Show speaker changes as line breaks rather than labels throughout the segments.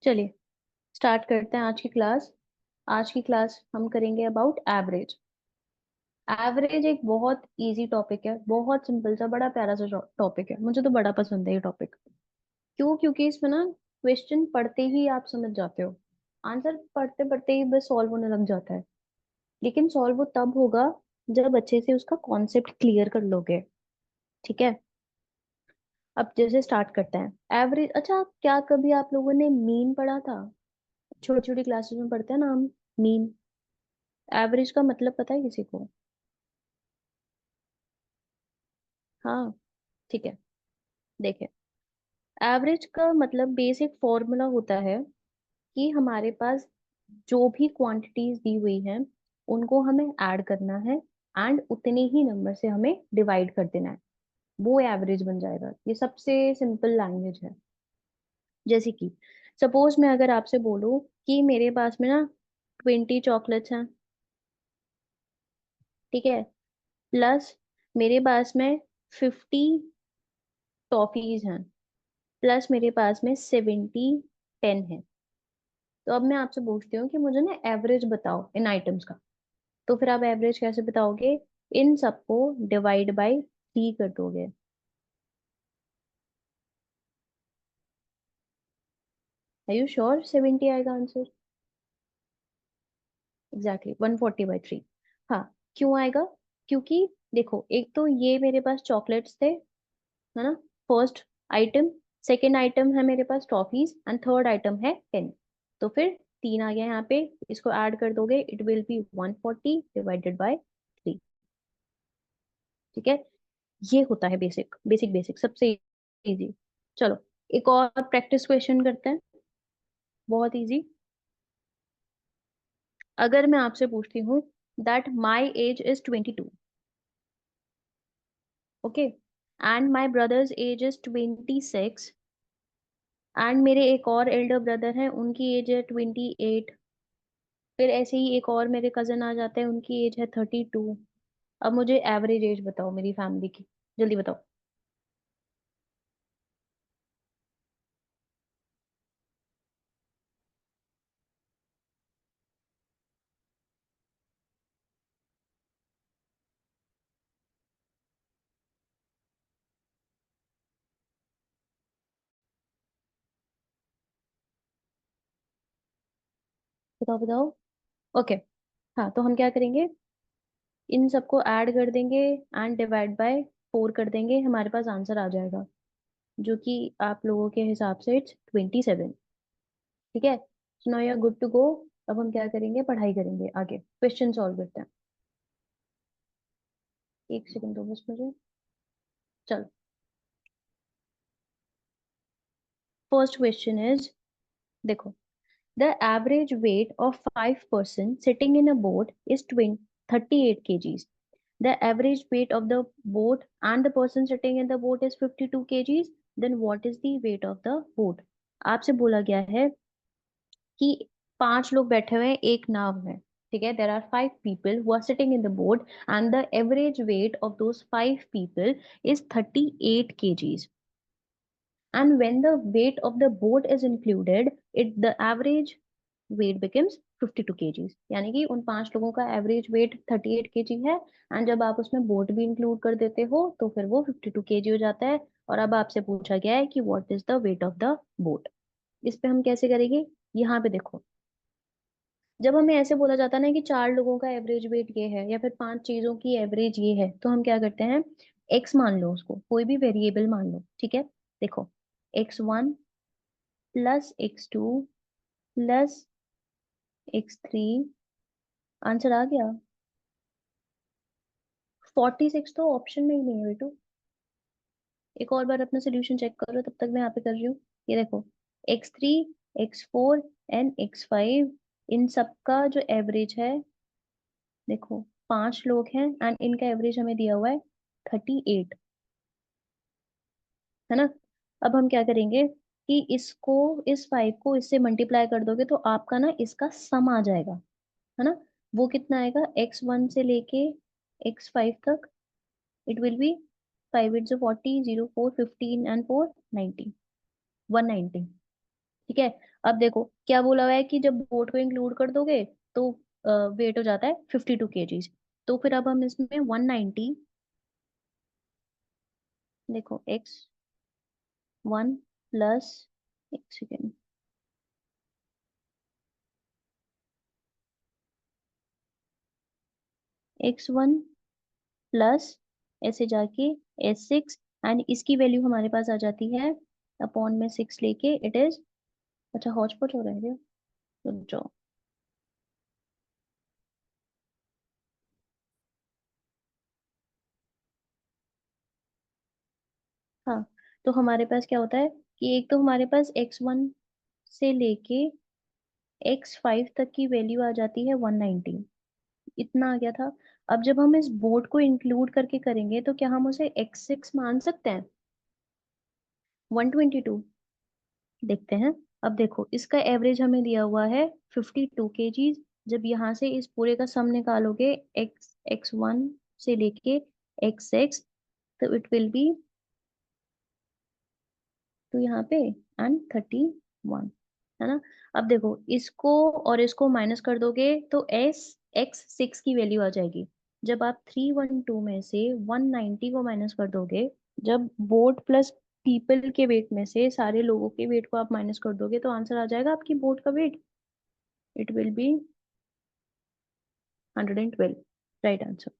चलिए स्टार्ट करते हैं आज की क्लास। आज की क्लास हम करेंगे अबाउट एवरेज। एवरेज एक बहुत इजी टॉपिक है, बहुत सिंपल सा बड़ा प्यारा सा टॉपिक है। मुझे तो बड़ा पसंद है ये टॉपिक। क्यों? क्योंकि इसमें ना क्वेश्चन पढ़ते ही आप समझ जाते हो, आंसर पढ़ते पढ़ते ही बस सॉल्व होने लग जाता है। लेकिन सॉल्व वो तब होगा जब अच्छे से उसका कॉन्सेप्ट क्लियर कर लोगे। ठीक है, अब जैसे स्टार्ट करते हैं एवरेज। अच्छा, क्या कभी आप लोगों ने मीन पढ़ा था? छोटी छोटी क्लासेस में पढ़ते हैं ना हम मीन। एवरेज का मतलब पता है किसी को? हाँ, ठीक है। देखिए, एवरेज का मतलब बेसिक फॉर्मूला होता है कि हमारे पास जो भी क्वांटिटीज दी हुई हैं उनको हमें ऐड करना है एंड उतने ही नंबर से हमें डिवाइड कर देना है। वो एवरेज बन जाएगा। ये सबसे सिंपल लैंग्वेज है। जैसे कि सपोज मैं अगर आपसे बोलूं कि मेरे पास में ना 20 चॉकलेट्स हैं, ठीक है, प्लस मेरे पास में 50 टॉफीज हैं, प्लस मेरे पास में 70 पेन है। तो अब मैं आपसे पूछती हूँ कि मुझे ना एवरेज बताओ इन आइटम्स का। तो फिर आप एवरेज कैसे बताओगे? इन सबको डिवाइड बाय 3 कर दोगे। आर यू श्योर 70 आएगा आंसर? एग्जैक्टली 140/3। हाँ, क्यों आएगा? क्योंकि देखो, एक तो ये मेरे पास चॉकलेट्स थे, है ना, फर्स्ट आइटम। सेकेंड आइटम है मेरे पास टॉफीज एंड थर्ड आइटम है पेन। तो फिर 3 आ गया यहाँ पे। इसको ऐड कर दोगे, इट विल बी 140/3। ठीक है, ये होता है बेसिक बेसिक बेसिक सबसे इजी। चलो एक और प्रैक्टिस क्वेश्चन करते हैं, बहुत इजी। अगर मैं आपसे पूछती हूँ that my age is 22, okay, and my brother's age is 26, and मेरे एक और एल्डर ब्रदर हैं, उनकी एज है 28। फिर ऐसे ही एक और मेरे कजन आ जाते हैं, उनकी एज है 32। अब मुझे एवरेज एज बताओ मेरी फैमिली की, जल्दी बताओ। बताओ बताओ। ओके, हाँ तो हम क्या करेंगे, इन सबको ऐड कर देंगे एंड डिवाइड बाय 4 कर देंगे, हमारे पास आंसर आ जाएगा, जो कि आप लोगों के हिसाब से इट्स 27। ठीक है, so now you are good to go. अब हम क्या करेंगे, पढ़ाई करेंगे, आगे क्वेश्चन सॉल्व करते हैं। एक सेकंड दो बस मुझे। चलो, फर्स्ट क्वेश्चन इज, देखो, the average weight of 5 person sitting in a boat is 38 kgs. The average weight of the boat and the person sitting in the boat is 52 kgs. Then what is the weight of the boat? आपसे बोला गया है कि 5 लोग बैठे हुए हैं एक नाव में। ठीक है, there are 5 people who are sitting in the boat and the average weight of those 5 people is 38 kgs. And when the weight of the boat is included, it the average weight becomes 52 kgs. यानी कि उन 5 लोगों का average weight 38 kg है, and जब आप उसमें boat भी इंक्लूड कर देते हो तो फिर वो 52 kg हो जाता है। और अब आपसे पूछा गया है कि what is the weight of the boat. इस पे हम कैसे करेंगे? यहाँ पे देखो, जब हमें ऐसे बोला जाता है ना कि 4 लोगों का एवरेज वेट ये है या फिर 5 चीजों की एवरेज ये है, तो हम क्या करते हैं, एक्स मान लो, उसको कोई भी वेरिएबल मान लो। ठीक है, देखो, x1 plus x2 plus x3, answer आ गया। 46 तो ऑप्शन में ही नहीं है बेटू। एक और बार अपना सोल्यूशन चेक करो, तब तक मैं यहाँ पे कर रही हूँ। ये देखो, x3, x4 एंड x5, इन सबका जो एवरेज है, देखो 5 लोग हैं एंड इनका एवरेज हमें दिया हुआ है 38, है ना। अब हम क्या करेंगे कि इसको, इस 5 को इससे मल्टीप्लाई कर दोगे तो आपका ना इसका सम आ जाएगा, है ना। वो कितना आएगा, x1 से लेके x5 तक, इट विल बी 5 8 40, 0 4 15 एंड 4 90, 190। ठीक है। अब देखो क्या बोला हुआ है कि जब बोट को इंक्लूड कर दोगे तो वेट हो जाता है 52 kgs। तो फिर अब हम इसमें 190, देखो x1 प्लस, एक सेकेंड, x1 प्लस ऐसे जाके s6, एंड इसकी वैल्यू हमारे पास आ जाती है अपॉन में 6 लेके इट इज, अच्छा हौच पौच हो रहा है क्या? रुक जाओ। हाँ, तो हमारे पास क्या होता है कि एक तो हमारे पास x1 से लेके x5 तक की वैल्यू आ जाती है 190, इतना आ गया था। अब जब हम इस बोर्ड को इंक्लूड करके करेंगे तो क्या हम उसे x6 मान सकते हैं? 122, देखते हैं। अब देखो इसका एवरेज हमें दिया हुआ है 52 kgs। जब यहाँ से इस पूरे का सम निकालोगे x1 से लेके x6, तो इट विल बी तो यहाँ पे एंड 31, है ना। अब देखो इसको और इसको माइनस कर दोगे तो x6 की वैल्यू आ जाएगी। जब आप 312 में से 190 को माइनस कर दोगे, जब बोट प्लस पीपल के वेट में से सारे लोगों के वेट को आप माइनस कर दोगे तो आंसर आ जाएगा आपकी बोट का weight, it will be 112। Right answer,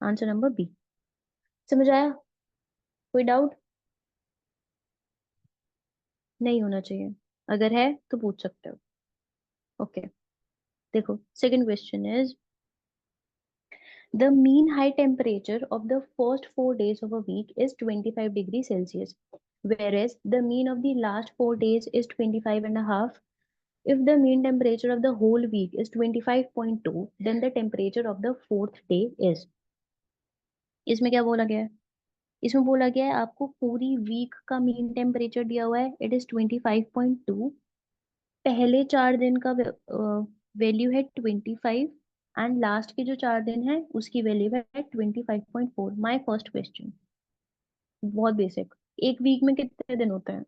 answer number B. समझ आया? कोई डाउट? नहीं होना चाहिए, अगर है तो पूछ सकते हो। ओके, देखो second question is, the mean high temperature of the first 4 days of a week is 25 degrees Celsius, whereas the mean of the last 4 days is 25 and a half. If the mean temperature of the whole week is 25.2, then the temperature of the fourth day is। इसमें क्या बोला गया है? इसमें बोला गया है आपको पूरी वीक का मीन टेम्परेचर दिया हुआ है, इट इज 25.2। पहले 4 दिन का वैल्यू है 25, एंड लास्ट के जो 4 दिन है उसकी वैल्यू है 25.4। माई फर्स्ट क्वेश्चन, बहुत बेसिक। एक वीक में कितने दिन होते हैं?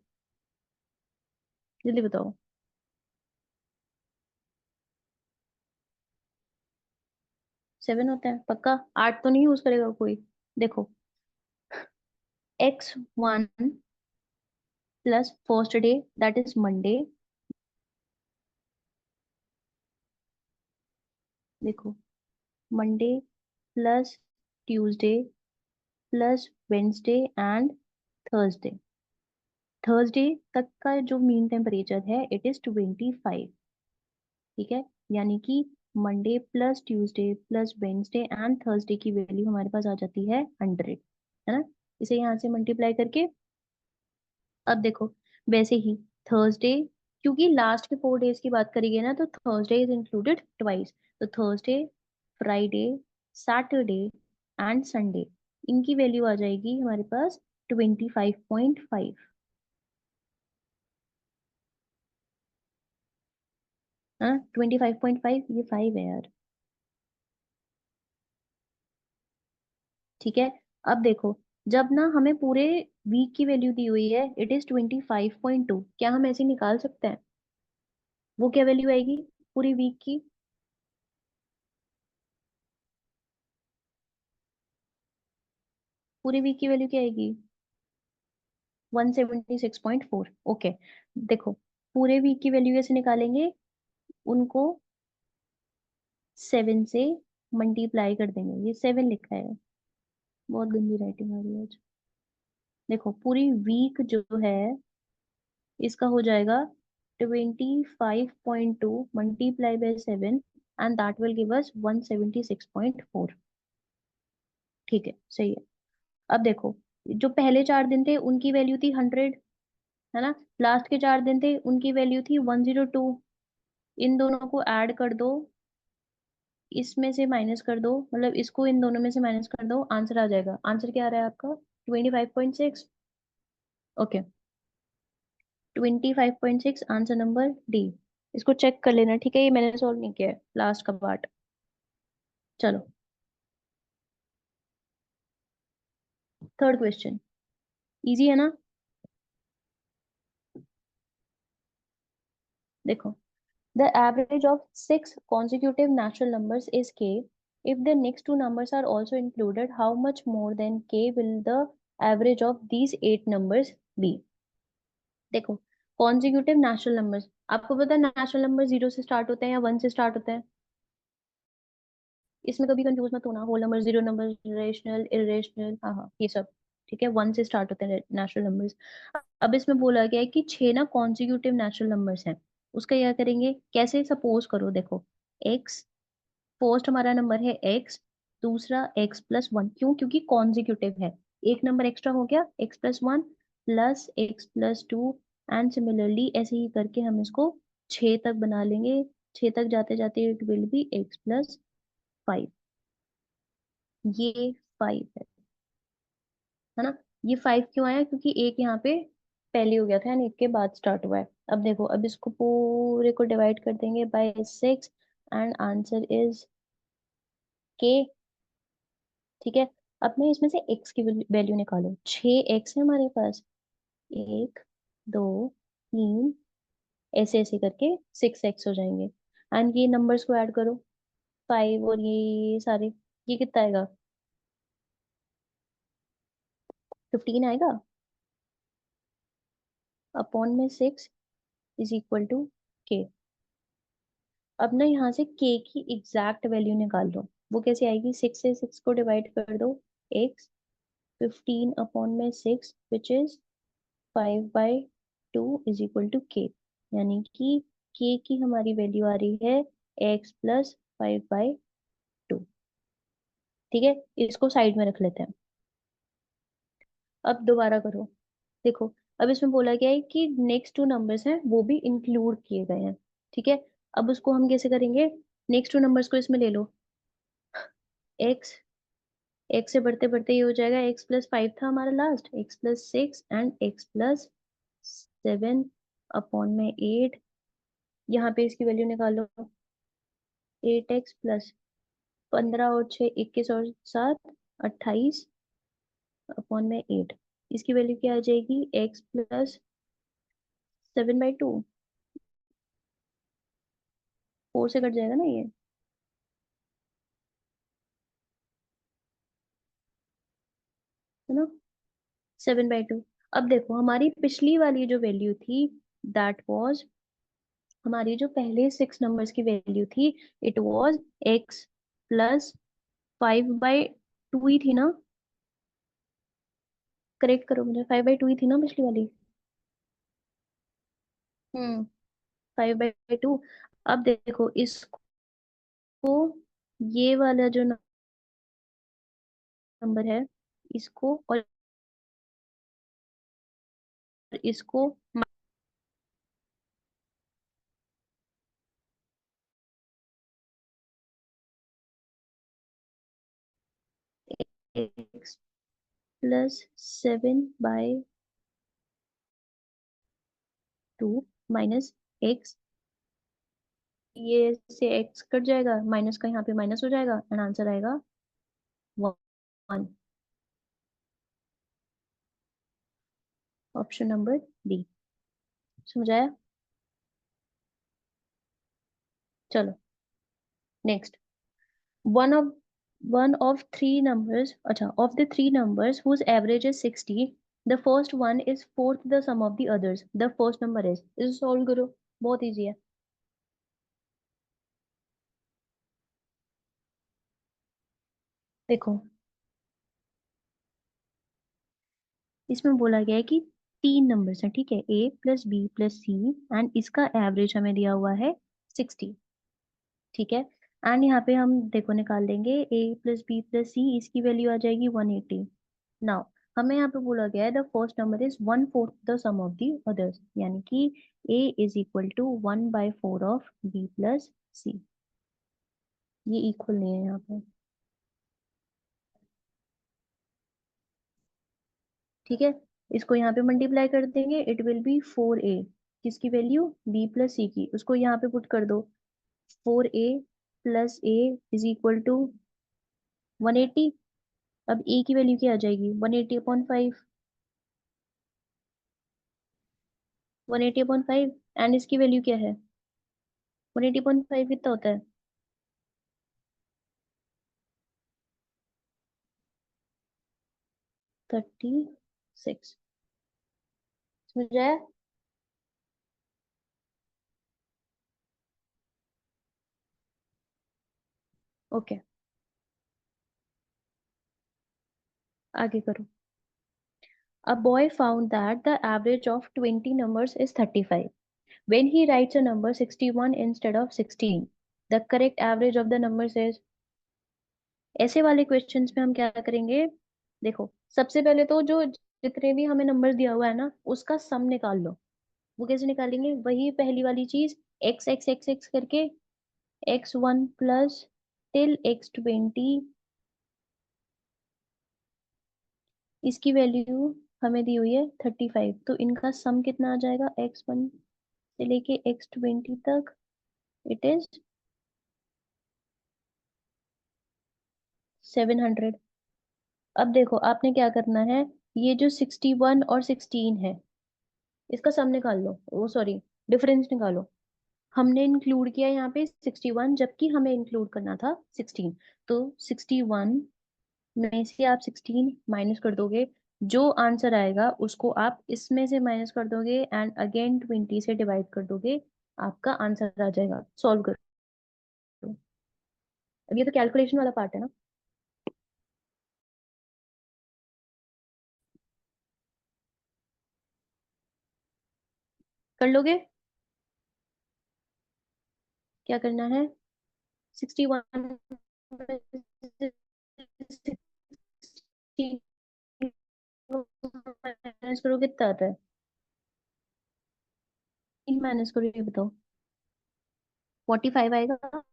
जल्दी बताओ। 7 होते हैं पक्का? 8 तो नहीं यूज करेगा कोई? देखो, x1 plus first day that is Monday, देखो Monday plus Tuesday plus Wednesday and Thursday. Thursday तक का जो मीन टेम्परेचर है इट इज 25। ठीक है, यानी कि Monday plus Tuesday plus Wednesday and Thursday की वैल्यू हमारे पास आ जाती है 100, है ना। इसे यहाँ से मल्टीप्लाई करके, अब देखो वैसे ही थर्सडे, क्योंकि लास्ट के 4 डेज की बात करी गई ना तो थर्सडे इज इंक्लूडेड ट्वाइस, तो Thursday, Friday, Saturday and Sunday, इनकी वैल्यू आ जाएगी हमारे पास 25.5। हाँ, 25.5, ये 5 है यार। ठीक है, अब देखो जब ना हमें पूरे वीक की वैल्यू दी हुई है इट इज 25.2, क्या हम ऐसे निकाल सकते हैं? वो क्या वैल्यू आएगी पूरी वीक की? पूरी वीक की वैल्यू क्या आएगी? 176.4। ओके, देखो पूरे वीक की वैल्यू कैसे निकालेंगे? उनको 7 से मल्टीप्लाई कर देंगे, ये 7 लिखा है, बहुत गंदी राइटिंग आ रही है आज। देखो पूरी वीक जो है इसका हो जाएगा 25.2 multiply by 7, and that will give us 176.4। ठीक है, सही है। अब देखो जो पहले 4 दिन थे उनकी वैल्यू थी 100, है ना। लास्ट के 4 दिन थे उनकी वैल्यू थी 102। इन दोनों को ऐड कर दो, इसमें से माइनस कर दो, मतलब इसको इन दोनों में से माइनस कर दो, आंसर आ जाएगा। आंसर क्या आ रहा है आपका? 25.6। Okay, 25.6 answer number D. इसको चेक कर लेना, ठीक है, ये मैंने सॉल्व नहीं किया है लास्ट का पार्ट। चलो, थर्ड क्वेश्चन, इजी है ना। देखो, the average of 6 consecutive natural numbers is k. If the next two numbers are also included, how much more than k will the average of these 8 numbers be? देखो, consecutive natural numbers, आपको पता है natural number 0 से start होते हैं या 1 से start होते हैं? इसमें कभी कंफ्यूज मत होना, whole number, zero number, rational, irrational, हाँ हाँ ये सब। ठीक है, 1 से स्टार्ट होते हैं नेचुरल नंबर्स। अब इसमें बोला गया है कि 6 ना कॉन्जिक्यूटिव नेचुरल नंबर्स हैं। उसका क्या करेंगे, कैसे, सपोज करो, देखो, एक्स, फर्स्ट हमारा नंबर है एक्स, दूसरा x+1, क्यों? क्योंकि कॉन्जिक्यूटिव है। एक नंबर एक्स्ट्रा हो गया, x+1 plus x+2, and similarly ऐसे ही करके हम इसको 6 तक बना लेंगे। 6 तक जाते जाते इट विल बी x+5। ये 5 है ना? ये 5 क्यों आया? क्योंकि एक यहाँ पे पहले हो गया था यानी एक के बाद स्टार्ट हुआ है। अब देखो, अब इसको पूरे को डिवाइड कर देंगे बाय 6, एंड आंसर इज के। ठीक है, अब मैं इसमें से x की वैल्यू निकालो। 6x है हमारे पास, 1, 2, 3, ऐसे ऐसे करके 6x हो जाएंगे। एंड ये नंबर्स को ऐड करो, 5 और ये सारे, ये कितना आएगा? 15 आएगा, अपॉन में 6 इज इक्वल टू के। अब ना यहाँ से k की एग्जैक्ट वैल्यू निकाल लो। वो कैसे आएगी? 6 से 6 को डिवाइड कर दो, x, 15/6 which is 5/2 is equal to k। यानी कि k की हमारी वैल्यू आ रही है x+5/2। ठीक है, इसको साइड में रख लेते हैं। अब दोबारा करो, देखो, अब इसमें बोला गया है कि नेक्स्ट टू नंबर्स हैं वो भी इंक्लूड किए गए हैं। ठीक है, अब उसको हम कैसे करेंगे? नेक्स्ट टू नंबर्स को इसमें ले लो, x, x से बढ़ते बढ़ते ये हो जाएगा, x+5 था हमारा last, x+6 and x+7 upon में 8। यहाँ पे इसकी वैल्यू निकालो, 8x+15 और 6 21 और 7 28 अपॉन में 8। इसकी वैल्यू क्या आ जाएगी? x+7/2। 4 से कट जाएगा ना ये, है ना? 7/2। अब देखो, हमारी पिछली वाली जो वैल्यू थी, दैट वाज, हमारी जो पहले 6 नंबर्स की वैल्यू थी, इट वाज x+5/2 ही थी ना? करेक्ट करो मुझे, 5/2 ही थी ना पिछली वाली? हम्म, 5/2। अब देखो इसको, ये वाला जो नंबर है, इसको और इसको x+7/2 माइनस एक्स, ये से एक्स कट जाएगा, माइनस का यहाँ पे माइनस हो जाएगा, एंड आंसर आएगा 1। Option number D. समझ आया? चलो next, one of one of three numbers, अच्छा, of the three numbers whose average is 60, the first one is fourth the sum of the others, the first number is, इसे solve करो, बहुत easy है। देखो, इसमें बोला गया है कि 3 नंबर्स हैं, ठीक है, a+b+c, एंड इसका एवरेज हमें दिया हुआ है 60। ठीक है, एंड यहाँ पे हम देखो निकाल लेंगे, a+b+c, इसकी वैल्यू आ जाएगी 180। नाउ हमें यहाँ पे बोला गया है the first number is 1/4 the sum of the others, यानी कि a is equal to 1/4 of b+c। ये इक्वल नहीं है यहाँ पे। ठीक है, इसको यहाँ पे मल्टीप्लाई कर देंगे, इट विल बी 4a, किसकी वैल्यू? b+c की, उसको यहाँ पे पुट कर दो, 4a+a इज इक्वल टू 180। अब a की वैल्यू क्या आ जाएगी? 180/5, 180/5, एंड इसकी वैल्यू क्या है? 180.5 कितना होता है? 36। समझ आया? ओके, आगे करो. A boy found that the average of 20 numbers is 35. When he writes a number 61 instead of 16, the correct average of the numbers is. ऐसे वाले क्वेश्चंस में हम क्या करेंगे? देखो, सबसे पहले तो जो जितने भी हमें नंबर दिया हुआ है ना, उसका सम निकाल लो. वो कैसे निकालेंगे? वही पहली वाली चीज, एक्स एक्स एक्स एक्स करके, x1 प्लस टिल x20. इसकी वैल्यू हमें दी हुई है 35, तो इनका सम कितना आ जाएगा? x1 से लेके x20 तक, इट इज 700. अब देखो, आपने क्या करना है, ये जो 61 और 16 है, इसका सम निकाल लो, वो सॉरी, डिफरेंस निकालो. हमने इंक्लूड किया यहाँ पे 61, जबकि हमें इंक्लूड करना था 16. तो 61 में से आप 16 माइनस कर दोगे, जो आंसर आएगा उसको आप इसमें से माइनस कर दोगे एंड अगेन 20 से डिवाइड कर दोगे. आपका आंसर आ जाएगा. सॉल्व करो. अब ये तो कैलकुलेशन वाला पार्ट है ना. कर लोगे? क्या करना है? 61 माइनस करो, कितना आता है? 3 माइनस करो, ये बताओ. 45 आएगा.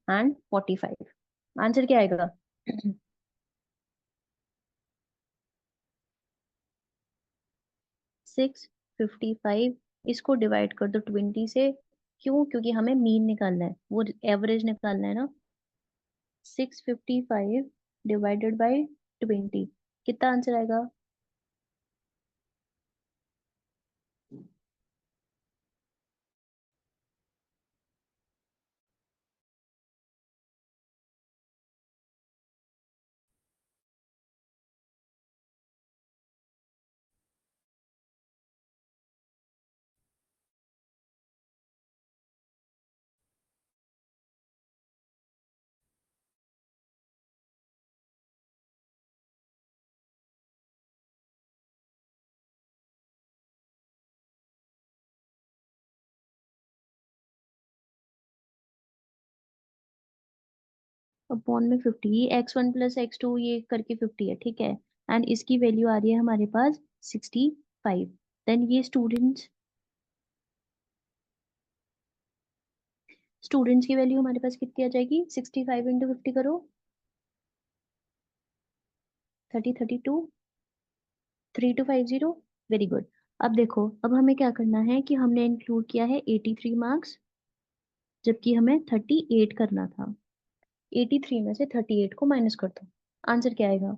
एंड 45, आंसर क्या आएगा? 655. इसको डिवाइड कर दो 20 से. क्यों? क्योंकि हमें मीन निकालना है, वो एवरेज निकालना है ना. 655 डिवाइडेड बाई 20, कितना आंसर आएगा? अपॉन में 50, ये x1 प्लस x2 ये करके 50 है, ठीक है. एंड इसकी वैल्यू आ रही है हमारे पास 65. देन ये स्टूडेंट्स की वैल्यू हमारे पास कितनी आ जाएगी? 65 इंटू 50 करो, 32. 3250. Very good. अब देखो, अब हमें क्या करना है कि हमने इंक्लूड किया है 83 मार्क्स, जबकि हमें 38 करना था. 83 में से 38 को माइनस कर दो. आंसर क्या आएगा?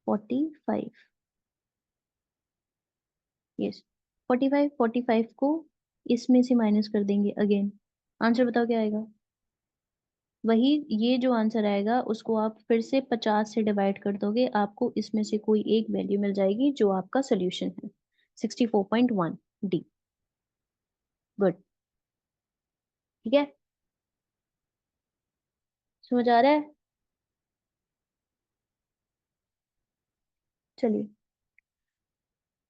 45. यस, 45. 45 को इसमें से माइनस कर देंगे अगेन. आंसर बताओ क्या आएगा? वही, ये जो आंसर आएगा उसको आप फिर से 50 से डिवाइड कर दोगे, आपको इसमें से कोई एक वैल्यू मिल जाएगी जो आपका सोल्यूशन है. 64.1 डी. गुड. ठीक है, समझ आ रहा है? चलिए.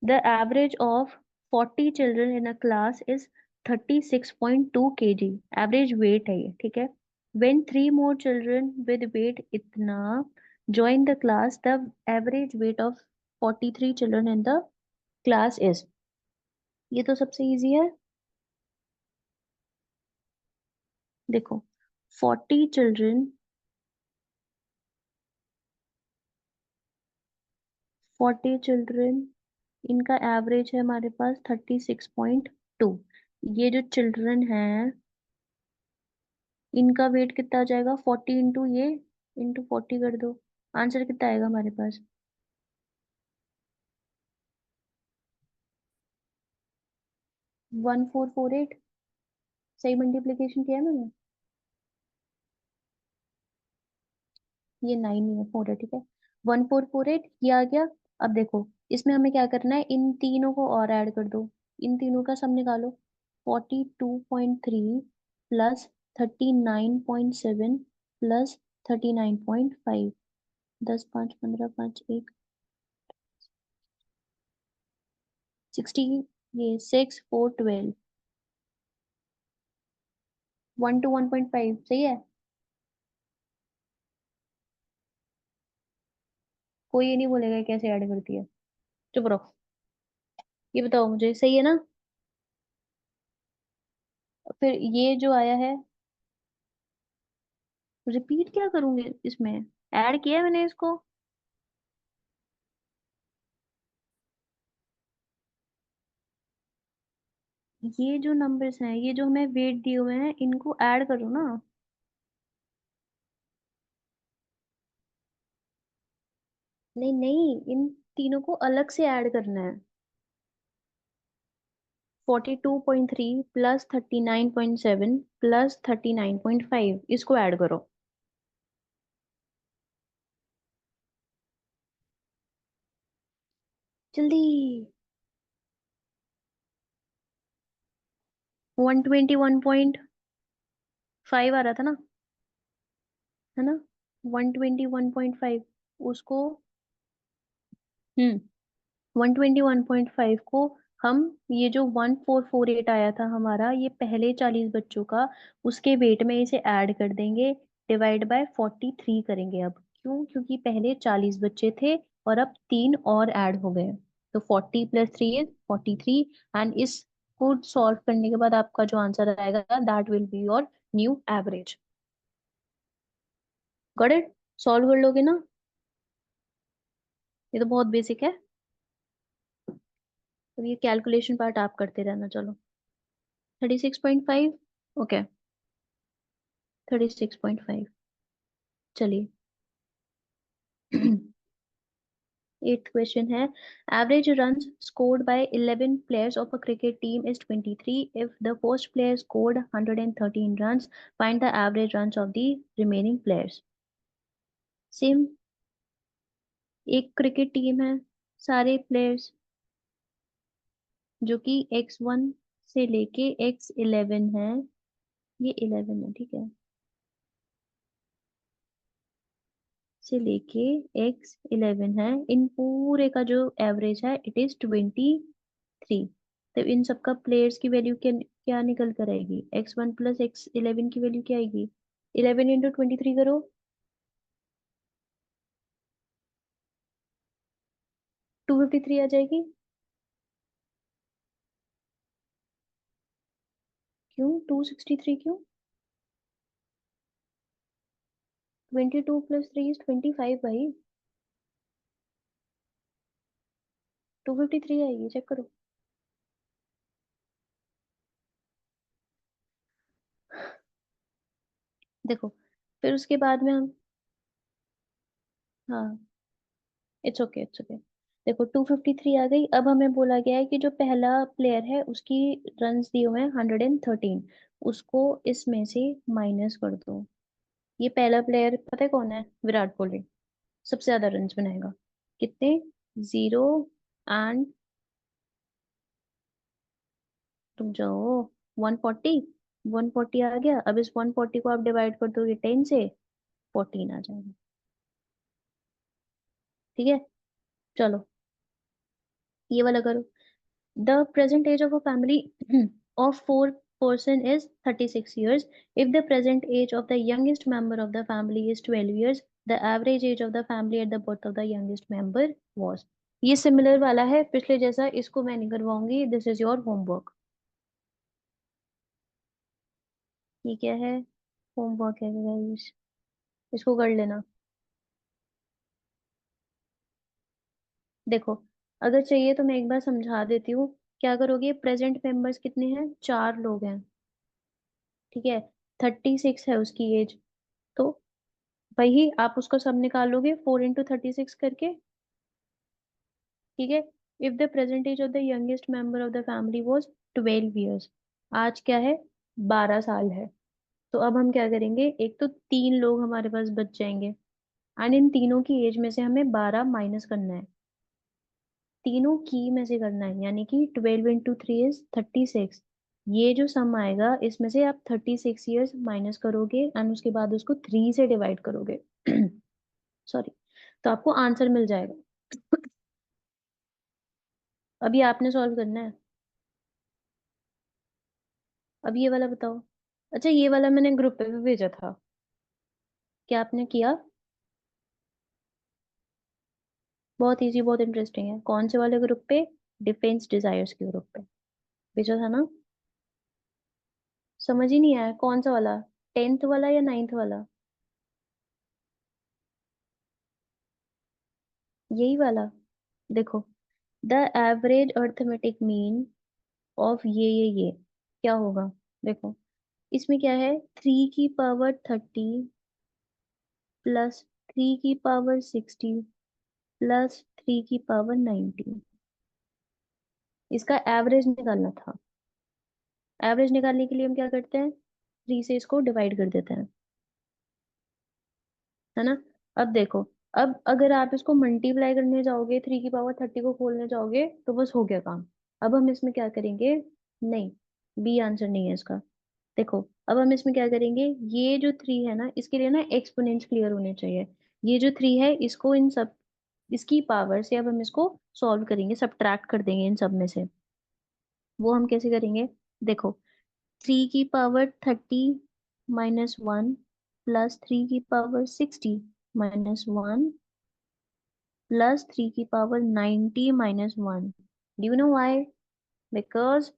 The average of 40 children in a class is 36.2 kg. Average weight है ये, ठीक है. When three more children with weight इतना join the class, the average weight of 43 children in the class is. ये तो सबसे इजी है। देखो, 40 चिल्ड्रन, 40 चिल्ड्रन, इनका एवरेज है हमारे पास 36.2। ये जो चिल्ड्रन हैं, इनका वेट कितना आ जाएगा? 40 इंटू ये, इंटू 40 कर दो। आंसर कितना आएगा हमारे पास? 1448। सही मल्टीप्लीकेशन किया है मैंने? ये 9 नहीं है, 4 है, ठीक है। 1448 ये आ गया। अब देखो, इसमें हमें क्या करना है, इन तीनों को और ऐड कर दो। इन तीनों का सम निकालो। 42.3 प्लस 39.7 प्लस 39.5। 10 5 15 5 1 60। ये 6 4 12। 1 to 1.5 सही है। कोई ये नहीं बोलेगा कैसे ऐड करती है। चुप रहो। ये बताओ मुझे, सही है ना? फिर ये जो आया है, रिपीट क्या करूंगी इसमें? ऐड किया है मैंने इसको। ये जो नंबर्स हैं, ये जो हमें वेट दिए हुए हैं, इनको ऐड करो ना। नहीं नहीं, इन तीनों को अलग से ऐड करना है। 42.3 प्लस 39.7 प्लस 39.5, इसको ऐड करो। जल्दी। 121.5 आ रहा था ना, है ना? 121.5, उसको, 121.5 को हम, ये जो 1448 आया था हमारा, ये पहले 40 बच्चों का, उसके वेट में इसे ऐड कर देंगे। डिवाइड बाय 43 करेंगे। अब क्यों? क्योंकि पहले 40 बच्चे थे और अब तीन और ऐड हो गए। तो 40 + 3 इज 43। एंड इसको सॉल्व करने के बाद आपका जो आंसर आएगा, that will be your new average. Got it? Solve कर लोगे ना? ये तो बहुत बेसिक है। तो ये कैलकुलेशन पार्ट आप करते रहना, चलो। 36.5। ओके, 36.5। चलिए। एट क्वेश्चन है, average run scored by 11 players of a cricket team is 23। If the first player scored 113 runs, find the average runs off the remaining players. Same, एक क्रिकेट टीम है, सारे players जो कि x1 से लेके x11 है। ये 11 है, ठीक है, से लेके x11 है। इन पूरे का जो एवरेज है, इट इज 23। तो इन सबका प्लेयर्स की वैल्यू क्या क्या निकल कर आएगी? x1 प्लस x11 की वैल्यू क्या आएगी? 11 × 23 करो। 253 आ जाएगी। क्यों 263 क्यों? 22 + 3 इज 25 भाई। 253 आएगी, चेक करो। देखो, फिर उसके बाद में हम, हाँ, इट्स ओके, इट्स ओके। देखो, 253 आ गई। अब हमें बोला गया है कि जो पहला प्लेयर है उसकी रन्स दिए हुए हैं 113, उसको इसमें से माइनस कर दो। ये पहला प्लेयर पता है कौन है? विराट कोहली। सबसे ज्यादा रन्स बनाएगा। कितने? 0 एंड, तुम जाओ, 140। 140 आ गया। अब इस 140 को आप डिवाइड कर दोगे 10 से, 14 आ जाएगा। ठीक है, चलो, ये वाला करो। The present age of a family of four-person is 36 years. If the present age of the youngest member of the family is 12 years, the average age of the family at the birth of the youngest member was. ये similar वाला है पिछले जैसा, इसको मैं नहीं करवाऊंगी, this is your homework. ये क्या है? होमवर्क है गाइस, इसको कर लेना। देखो, अगर चाहिए तो मैं एक बार समझा देती हूँ। क्या करोगे, प्रेजेंट मेंबर्स कितने हैं, 4 लोग हैं। ठीक है, 36 है उसकी एज। तो वही आप उसका सब निकालोगे 4 into 36 करके। ठीक है, if the present age of the youngest member of the family was 12 years, आज क्या है, 12 साल है। तो अब हम क्या करेंगे, एक तो 3 लोग हमारे पास बच जाएंगे, एंड इन तीनों की एज में से हमें 12 माइनस करना है। तीनों की में से करना है, यानी कि 12 into 3 is 36। ये जो सम आएगा इसमें से आप 36 years माइनस करोगे एंड उसके बाद उसको 3 से डिवाइड करोगे। सॉरी। तो आपको आंसर मिल जाएगा। अभी आपने सॉल्व करना है। अब ये वाला बताओ। अच्छा, ये वाला मैंने ग्रुप पे भी भेजा था, क्या आपने किया? बहुत इजी, बहुत इंटरेस्टिंग है। कौन से वाले ग्रुप पे? डिफेंस डिजायर्स के ग्रुप पे भेजा था ना। समझ ही नहीं आया कौन सा वाला, 10th वाला या 9th वाला? यही वाला। देखो, the average arithmetic mean of ये क्या होगा। देखो, इसमें क्या है, 3 की पावर 30 +3 की पावर 60 +3 की पावर 90, इसका एवरेज निकालना था। एवरेज निकालने के लिए हम क्या करते हैं, 3 से इसको डिवाइड कर देते हैं, है ना। अब देखो, अब अगर आप इसको मल्टीप्लाई करने जाओगे, 3 की पावर 30 को खोलने जाओगे तो बस हो गया काम। अब हम इसमें क्या करेंगे, नहीं, बी आंसर नहीं है इसका। देखो, अब हम इसमें क्या करेंगे, ये जो 3 है ना, इसके लिए ना एक्सपोनेंट्स क्लियर होने चाहिए। ये जो 3 है, इसको इन सब, इसकी पावर से अब हम इसको सॉल्व करेंगे, सब्ट्रैक्ट कर देंगे इन सब में से। वो हम कैसे करेंगे, देखो, 3 की पावर 30 -1 +3 की पावर 60 -1 +3 की power 90 -1। Do you know why? Because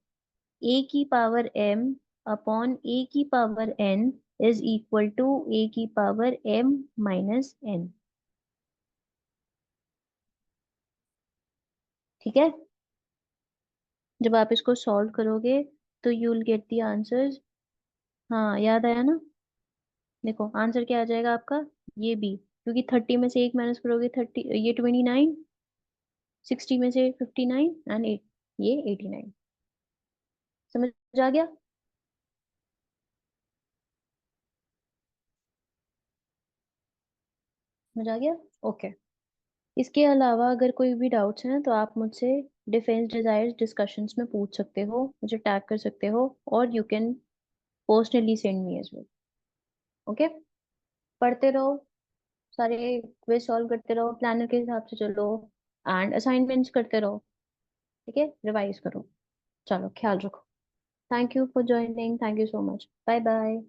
a की पावर m अपॉन a की power n is equal to a की पावर m - n। ठीक है, जब आप इसको सॉल्व करोगे तो you will get the answers. हाँ, याद आया ना। देखो, आंसर क्या आ जाएगा आपका, ये बी, क्योंकि 30 में से एक माइनस करोगे 30, ये 29, 60 में से 59 एंड 8, ये 89। समझ आ गया? समझ आ गया। ओके। इसके अलावा अगर कोई भी डाउट्स हैं तो आप मुझसे डिफेंस डिजायर्स डिस्कशंस में पूछ सकते हो, मुझे टैग कर सकते हो, और you can personally send me as well. Okay, पढ़ते रहो, सारे क्विज सॉल्व करते रहो, प्लानर के हिसाब से चलो, एंड असाइनमेंट्स करते रहो। ठीक है, रिवाइज करो। चलो, ख्याल रखो। Thank you for joining, thank you so much, bye bye.